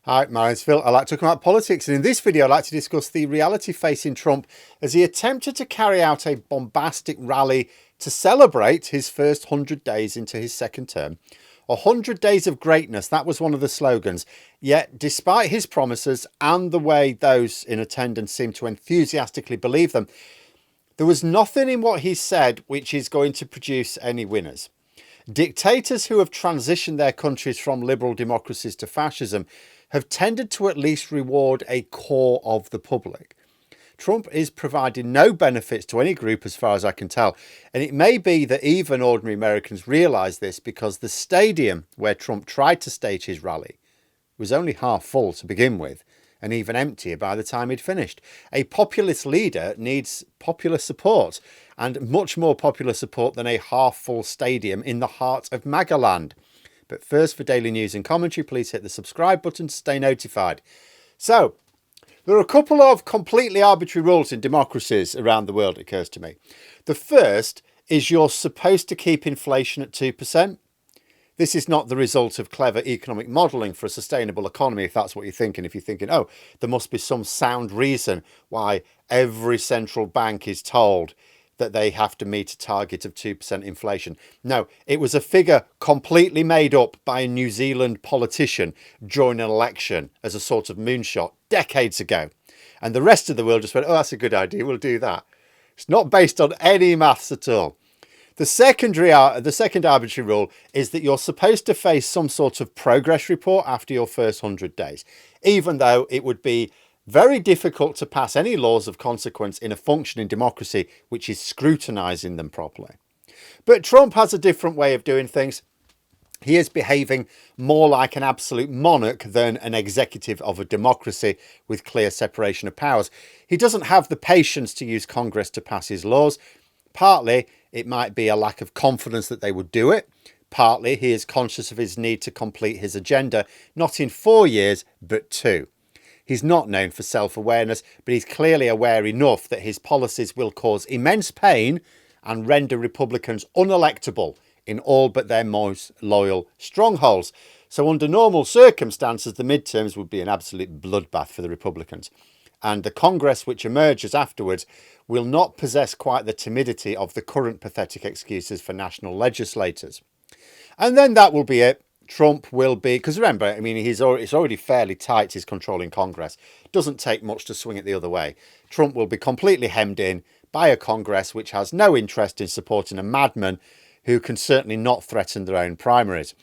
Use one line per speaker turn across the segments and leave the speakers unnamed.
Hi, my name's Phil. I like talking about politics, and in this video, I'd like to discuss the reality facing Trump as he attempted to carry out a bombastic rally to celebrate his first 100 days into his second term. 100 days of greatness, that was one of the slogans. Yet, despite his promises and the way those in attendance seemed to enthusiastically believe them, there was nothing in what he said which is going to produce any winners. Dictators who have transitioned their countries from liberal democracies to fascism have tended to at least reward a core of the public. Trump is providing no benefits to any group as far as I can tell. And it may be that even ordinary Americans realise this because the stadium where Trump tried to stage his rally was only half full to begin with, and even emptier by the time he'd finished. A populist leader needs popular support, and much more popular support than a half-full stadium in the heart of MAGA land. But first, for daily news and commentary, please hit the subscribe button to stay notified. So, there are a couple of completely arbitrary rules in democracies around the world, it occurs to me. The first is you're supposed to keep inflation at 2%. This is not the result of clever economic modelling for a sustainable economy, if that's what you're thinking. If you're thinking, oh, there must be some sound reason why every central bank is told that they have to meet a target of 2% inflation. No, it was a figure completely made up by a New Zealand politician during an election as a sort of moonshot decades ago. And the rest of the world just went, oh, that's a good idea, we'll do that. It's not based on any maths at all. The second arbitrary rule is that you're supposed to face some sort of progress report after your first 100 days, even though it would be very difficult to pass any laws of consequence in a functioning democracy which is scrutinising them properly. But Trump has a different way of doing things. He is behaving more like an absolute monarch than an executive of a democracy with clear separation of powers. He doesn't have the patience to use Congress to pass his laws. Partly, it might be a lack of confidence that they would do it. Partly, he is conscious of his need to complete his agenda, not in 4 years, but 2. He's not known for self-awareness, but he's clearly aware enough that his policies will cause immense pain and render Republicans unelectable in all but their most loyal strongholds. So under normal circumstances, the midterms would be an absolute bloodbath for the Republicans. And the Congress which emerges afterwards will not possess quite the timidity of the current pathetic excuses for national legislators. And then that will be it. Trump will be, because remember, I mean, it's already fairly tight, his control in Congress. It doesn't take much to swing it the other way. Trump will be completely hemmed in by a Congress which has no interest in supporting a madman who can certainly not threaten their own primaries.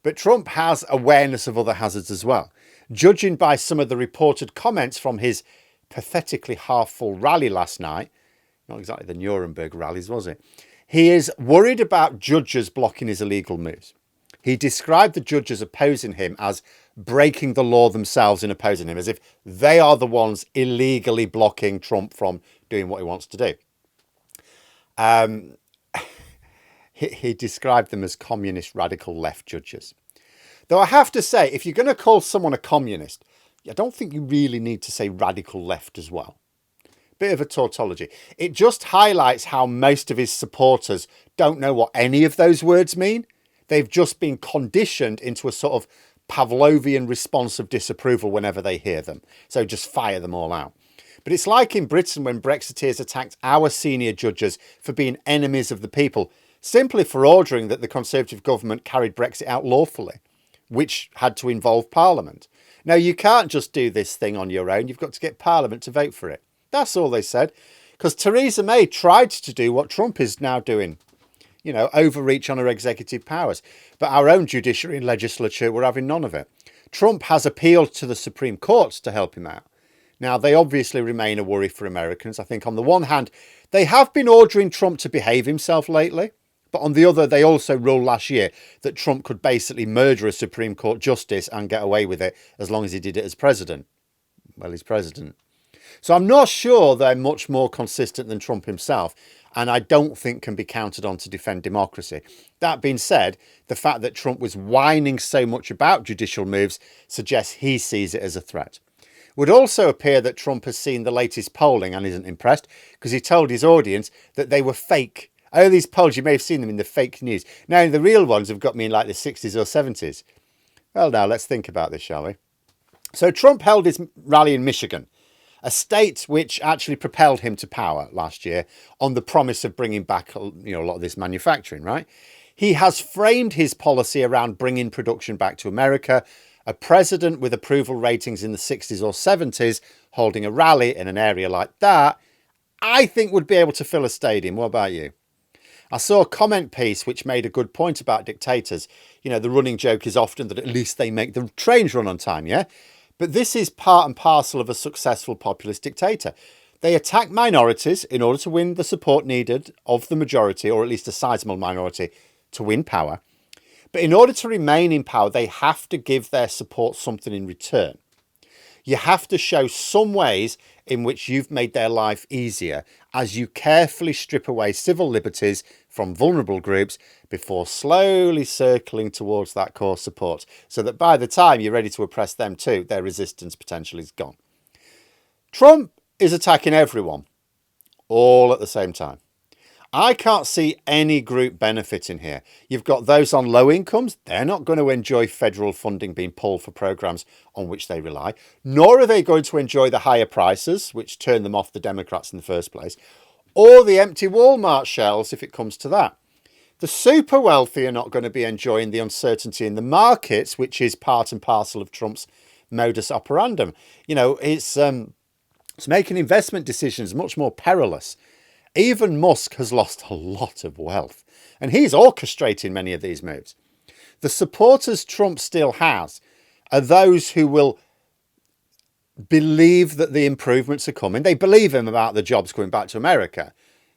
But Trump has awareness of other hazards as well. Judging by some of the reported comments from his pathetically half-full rally last night, not exactly the Nuremberg rallies, was it? He is worried about judges blocking his illegal moves. He described the judges opposing him as breaking the law themselves in opposing him, as if they are the ones illegally blocking Trump from doing what he wants to do. He described them as communist radical left judges. Though I have to say, if you're going to call someone a communist, I don't think you really need to say radical left as well. Bit of a tautology. It just highlights how most of his supporters don't know what any of those words mean. They've just been conditioned into a sort of Pavlovian response of disapproval whenever they hear them. So just fire them all out. But it's like in Britain when Brexiteers attacked our senior judges for being enemies of the people, simply for ordering that the Conservative government carried Brexit out lawfully, which had to involve Parliament. Now, you can't just do this thing on your own. You've got to get Parliament to vote for it. That's all they said. Because Theresa May tried to do what Trump is now doing. You know, overreach on her executive powers. But our own judiciary and legislature were having none of it. Trump has appealed to the Supreme Courts to help him out. Now, they obviously remain a worry for Americans. I think on the one hand, they have been ordering Trump to behave himself lately. But on the other, they also ruled last year that Trump could basically murder a Supreme Court justice and get away with it as long as he did it as president. Well, he's president. So I'm not sure they're much more consistent than Trump himself, and I don't think can be counted on to defend democracy. That being said, the fact that Trump was whining so much about judicial moves suggests he sees it as a threat. It would also appear that Trump has seen the latest polling and isn't impressed because he told his audience that they were fake. Oh, these polls, you may have seen them in the fake news. Now, the real ones have got me in like the 60s or 70s. Well, now, let's think about this, shall we? So Trump held his rally in Michigan, a state which actually propelled him to power last year on the promise of bringing back a lot of this manufacturing, right? He has framed his policy around bringing production back to America. A president with approval ratings in the 60s or 70s holding a rally in an area like that, I think would be able to fill a stadium. What about you? I saw a comment piece which made a good point about dictators. The running joke is often that at least they make the trains run on time, yeah? But this is part and parcel of a successful populist dictator. They attack minorities in order to win the support needed of the majority, or at least a sizable minority, to win power. But in order to remain in power, they have to give their support something in return. You have to show some ways in which you've made their life easier as you carefully strip away civil liberties from vulnerable groups before slowly circling towards that core support, so that by the time you're ready to oppress them too, their resistance potential is gone. Trump is attacking everyone, all at the same time. I can't see any group benefiting here. You've got those on low incomes. They're not going to enjoy federal funding being pulled for programs on which they rely, nor are they going to enjoy the higher prices, which turn them off the Democrats in the first place, or the empty Walmart shelves if it comes to that. The super wealthy are not going to be enjoying the uncertainty in the markets, which is part and parcel of Trump's modus operandum. It's making investment decisions much more perilous. Even Musk has lost a lot of wealth, and he's orchestrating many of these moves. The supporters Trump still has are those who will believe that the improvements are coming. They believe him about the jobs coming back to America,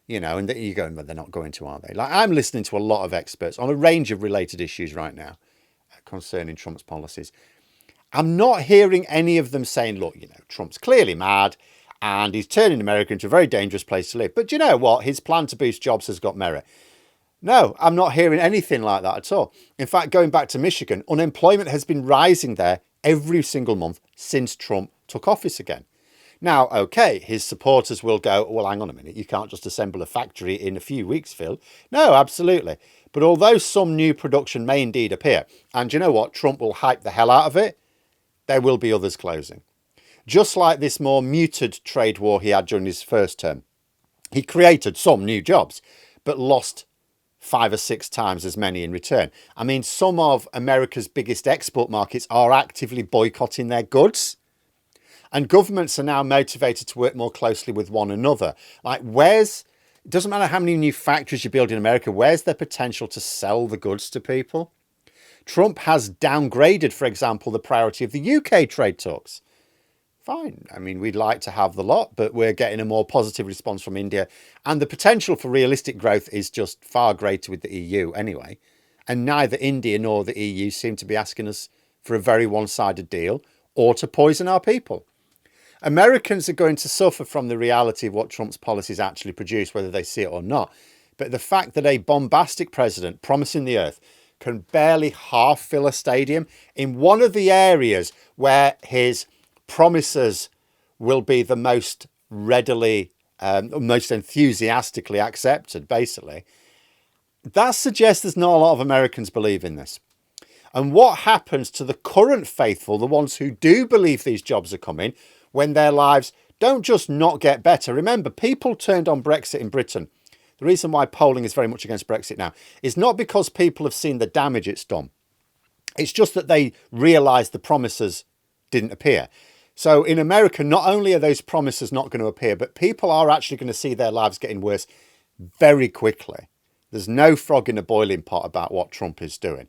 and that you're going, but they're not going to, are they? Like, I'm listening to a lot of experts on a range of related issues right now concerning Trump's policies. I'm not hearing any of them saying, look, Trump's clearly mad, and he's turning America into a very dangerous place to live. But do you know what? His plan to boost jobs has got merit. No, I'm not hearing anything like that at all. In fact, going back to Michigan, unemployment has been rising there every single month since Trump took office again. Now, okay, his supporters will go, well, hang on a minute, you can't just assemble a factory in a few weeks, Phil. No, absolutely. But although some new production may indeed appear, and you know what? Trump will hype the hell out of it, there will be others closing. Just like this more muted trade war he had during his first term. He created some new jobs, but lost 5 or 6 times as many in return. I mean, some of America's biggest export markets are actively boycotting their goods. And governments are now motivated to work more closely with one another. Like, it doesn't matter how many new factories you build in America, where's the potential to sell the goods to people? Trump has downgraded, for example, the priority of the UK trade talks. Fine. I mean, we'd like to have the lot, but we're getting a more positive response from India. And the potential for realistic growth is just far greater with the EU anyway. And neither India nor the EU seem to be asking us for a very one-sided deal or to poison our people. Americans are going to suffer from the reality of what Trump's policies actually produce, whether they see it or not. But the fact that a bombastic president promising the earth can barely half fill a stadium in one of the areas where his promises will be the most readily, most enthusiastically accepted, basically, that suggests there's not a lot of Americans believe in this. And what happens to the current faithful, the ones who do believe these jobs are coming, when their lives don't just not get better? Remember, people turned on Brexit in Britain. The reason why polling is very much against Brexit now is not because people have seen the damage it's done. It's just that they realised the promises didn't appear. So in America, not only are those promises not going to appear, but people are actually going to see their lives getting worse very quickly. There's no frog in a boiling pot about what Trump is doing.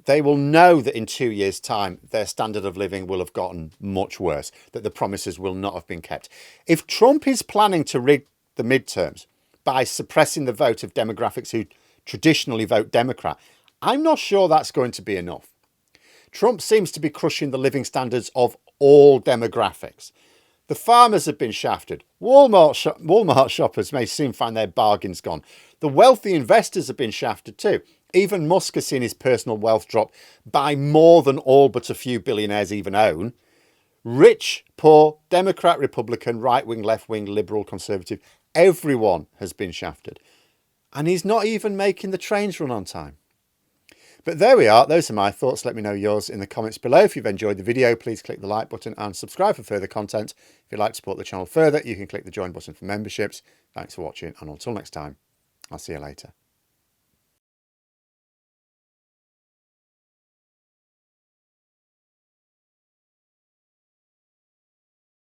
They will know that in 2 years' time, their standard of living will have gotten much worse, that the promises will not have been kept. If Trump is planning to rig the midterms by suppressing the vote of demographics who traditionally vote Democrat, I'm not sure that's going to be enough. Trump seems to be crushing the living standards of all demographics. The farmers have been shafted. Walmart shoppers may soon find their bargains gone. The wealthy investors have been shafted too. Even Musk has seen his personal wealth drop by more than all but a few billionaires even own. Rich, poor, Democrat, Republican, right-wing, left-wing, liberal, conservative, everyone has been shafted. And he's not even making the trains run on time. But there we are. Those are my thoughts. Let me know yours in the comments below. If you've enjoyed the video, please click the like button and subscribe for further content. If you'd like to support the channel further, you can click the join button for memberships. Thanks for watching, and until next time, I'll see you later.